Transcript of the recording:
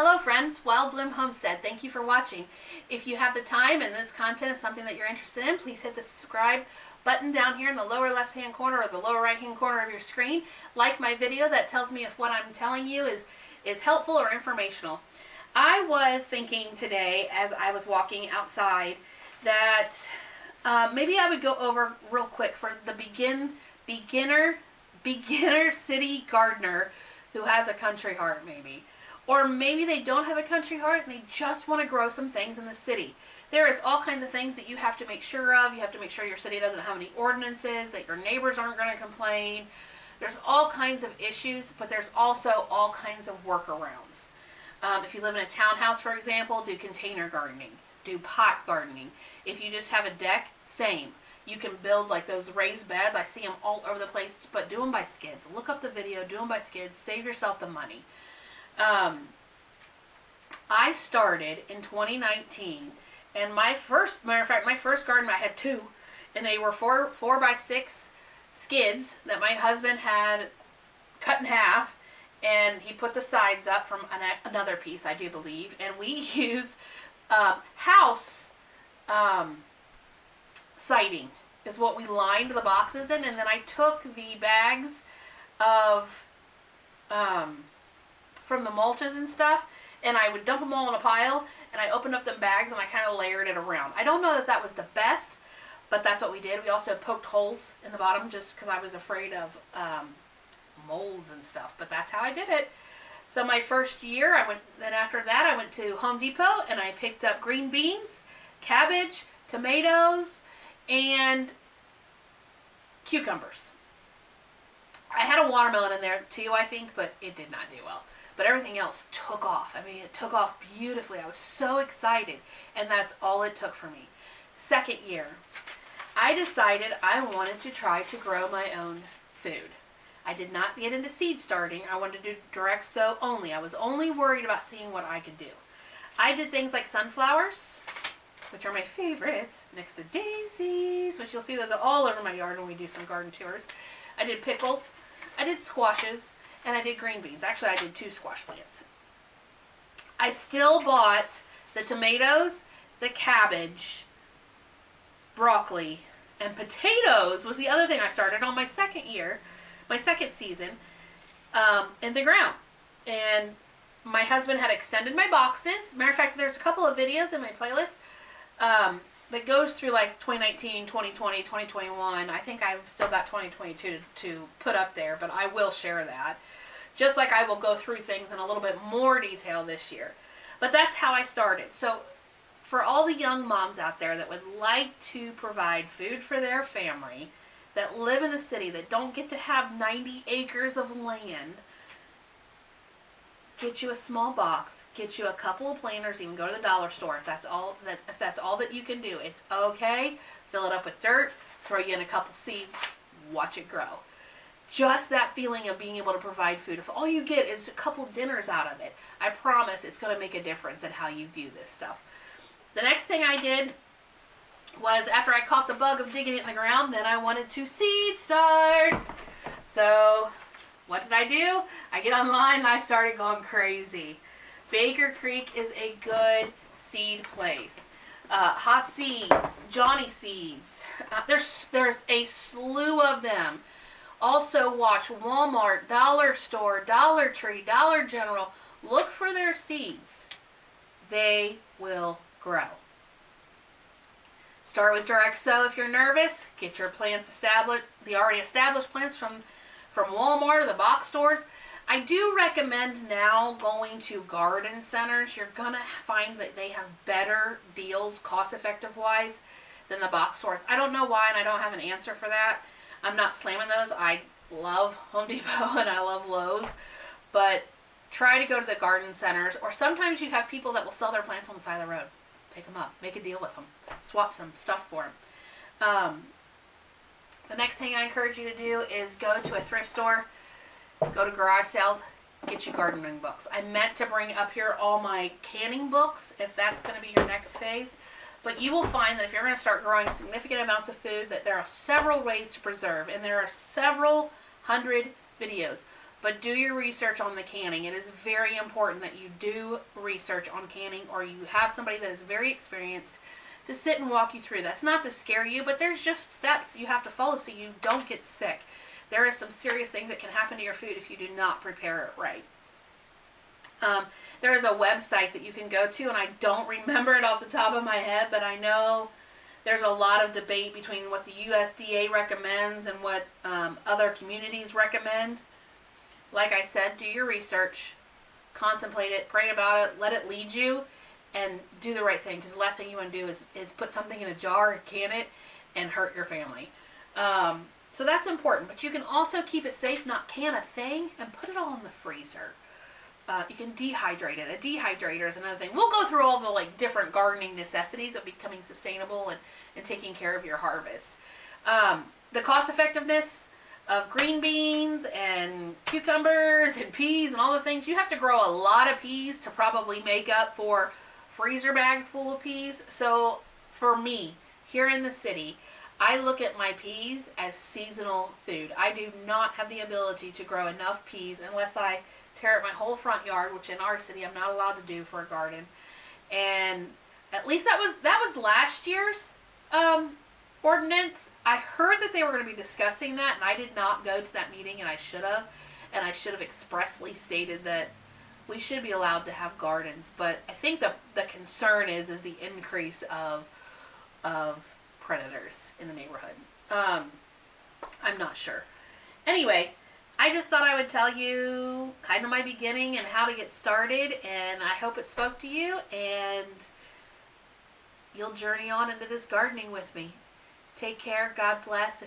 Hello friends, Wild Bloom Homestead. Thank you for watching. If you have the time and this content is something that you're interested in, please hit the subscribe button down here in the lower left hand corner or the lower right hand corner of your screen. Like my video, that tells me if what I'm telling you is helpful or informational. I was thinking today as I was walking outside that maybe I would go over real quick for the beginner city gardener who has a country heart maybe. Or maybe they don't have a country heart and they just want to grow some things in the city. There is all kinds of things that you have to make sure of. You have to make sure your city doesn't have any ordinances, that your neighbors aren't going to complain. There's all kinds of issues, but there's also all kinds of workarounds. If you live in a townhouse, for example, do container gardening, do pot gardening. If you just have a deck, same. You can build like those raised beds. I see them all over the place, but do them by skids. Look up the video, do them by skids, save yourself the money. I started in 2019, and my first garden, I had two, and they were four by six skids that my husband had cut in half, and he put the sides up from another piece, I do believe, and we used house siding is what we lined the boxes in, and then I took the bags of from the mulches and stuff, and I would dump them all in a pile, and I opened up them bags and I kind of layered it around. I don't know that that was the best, but that's what we did. We also poked holes in the bottom just because I was afraid of molds and stuff, but that's how I did it. So my first year, after that I went to Home Depot and I picked up green beans, cabbage, tomatoes, and cucumbers. I had a watermelon in there too, I think, but it did not do well. But everything else took off. I mean, it took off beautifully. I was so excited, and that's all it took for me. Second year, I decided I wanted to try to grow my own food. I did not get into seed starting. I wanted to do direct sow only. I was only worried about seeing what I could do. I did things like sunflowers, which are my favorite, next to daisies, which you'll see those all over my yard when we do some garden tours. I did pickles, I did squashes, and I did green beans. Actually, I did 2 squash plants. I still bought the tomatoes, the cabbage, broccoli, and potatoes was the other thing I started on my second season, in the ground. And my husband had extended my boxes. Matter of fact, there's a couple of videos in my playlist that goes through like 2019, 2020, 2021. I think I've still got 2022 to put up there, but I will share that. Just like I will go through things in a little bit more detail this year. But that's how I started. So for all the young moms out there that would like to provide food for their family, that live in the city, that don't get to have 90 acres of land, get you a small box, get you a couple of planters, even go to the dollar store if that's all that you can do. It's okay. Fill it up with dirt, throw you in a couple seeds, watch it grow. Just that feeling of being able to provide food. If all you get is a couple dinners out of it, I promise it's going to make a difference in how you view this stuff. The next thing I did was, after I caught the bug of digging it in the ground, then I wanted to seed start. So what did I do? I get online and I started going crazy. Baker Creek is a good seed place. Haas Seeds, Johnny Seeds. There's a slew of them. Also watch Walmart, Dollar Store, Dollar Tree, Dollar General. Look for their seeds. They will grow. Start with direct sow if you're nervous. Get your plants established, the already established plants from Walmart or the box stores. I do recommend now going to garden centers. You're going to find that they have better deals, cost-effective wise, than the box stores. I don't know why, and I don't have an answer for that. I'm not slamming those. I love Home Depot and I love Lowe's, but try to go to the garden centers, or sometimes you have people that will sell their plants on the side of the road. Pick them up. Make a deal with them. Swap some stuff for them. The next thing I encourage you to do is go to a thrift store, go to garage sales, get you gardening books. I meant to bring up here all my canning books if that's going to be your next phase. But you will find that if you're going to start growing significant amounts of food, that there are several ways to preserve, and there are several hundred videos. But do your research on the canning. It is very important that you do research on canning, or you have somebody that is very experienced to sit and walk you through. That's not to scare you, but there's just steps you have to follow so you don't get sick. There are some serious things that can happen to your food if you do not prepare it right. There is a website that you can go to, and I don't remember it off the top of my head, but I know there's a lot of debate between what the USDA recommends and what other communities recommend. Like I said, do your research, contemplate it, pray about it, let it lead you, and do the right thing. Because the last thing you want to do is put something in a jar and can it and hurt your family. So that's important. But you can also keep it safe, not can a thing, and put it all in the freezer. You can dehydrate it. A dehydrator is another thing. We'll go through all the different gardening necessities of becoming sustainable and taking care of your harvest. The cost effectiveness of green beans and cucumbers and peas and all the things. You have to grow a lot of peas to probably make up for freezer bags full of peas. So for me, here in the city, I look at my peas as seasonal food. I do not have the ability to grow enough peas unless I tear up my whole front yard, which in our city I'm not allowed to do for a garden. And at least that was last year's ordinance. I heard that they were going to be discussing that, and I did not go to that meeting, and I should have. And I should have expressly stated that we should be allowed to have gardens. But I think the concern is the increase of predators in the neighborhood. I'm not sure. Anyway, I just thought I would tell you kind of my beginning and how to get started, and I hope it spoke to you, and you'll journey on into this gardening with me. Take care. God bless.